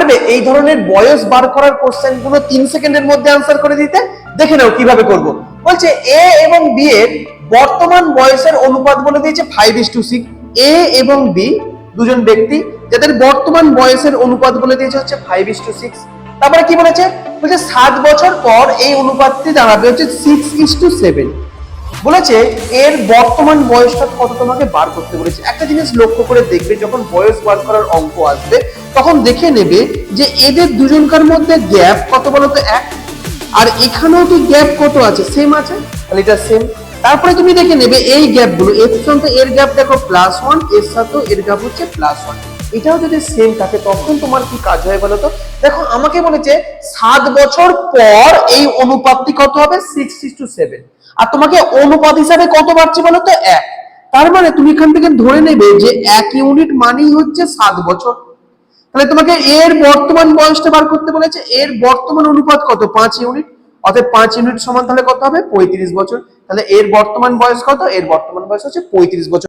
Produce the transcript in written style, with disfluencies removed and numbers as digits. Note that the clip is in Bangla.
পারবে এই ধরনের বয়স বার করার কোশ্চেন গুলো 3 সেকেন্ডের মধ্যে আনসার করে দিতে? দেখে নাও কিভাবে করব। বলছে এ এবং বি এর বর্তমান বয়সের অনুপাত বলে দিয়েছে 5:6। এ এবং বি দুজন ব্যক্তি যাদের বর্তমান বয়সের অনুপাত বলে দিয়েছে হচ্ছে 5:6। তারপরে কি বলেছে? বলছে 7 বছর পর এই অনুপাতটি দাঁড়াবে হচ্ছে 6:7। বলেছে এর বর্তমান বয়সটা কত তোমাকে বার করতে বলেছে। একটা জিনিস লক্ষ্য করে দেখবে, যখন বয়স বার করার অঙ্ক আসবে তখন দেখে নেবে যে এদের দুজনকার মধ্যে গ্যাপ কত বলতো 1, আর এখানেও কি গ্যাপ কত আছে? সেম আছে, তাহলে এটা সেম। তারপরে তুমি দেখে নেবে এই গ্যাপগুলো, এর সঙ্গে এর গ্যাপ দেখো +1, এর সাথেও এর গ্যাপ হচ্ছে +1, এটাও যদি সেম থাকে তখন তোমার কি কাজ হয় বলো তো? দেখো আমাকে বলেছে 7 বছর পর এই অনুপাতটি কত হবে? 6:7। আর তোমাকে অনুপাত হিসাবে কত বাড়ছে বলো তো? 1। তার মানে তুমি এখান থেকে ধরে নেবে যে 1 ইউনিট মানেই হচ্ছে 7 বছর। তাহলে তোমাকে এর বর্তমান বয়সটা বার করতে বলেছে। এর বর্তমান অনুপাত কত? 5 ইউনিট। অতএব 5 ইউনিট সমান তাহলে কত হবে? 35 বছর। তাহলে এর বর্তমান বয়স কত? এর বর্তমান বয়স হচ্ছে 35 বছর।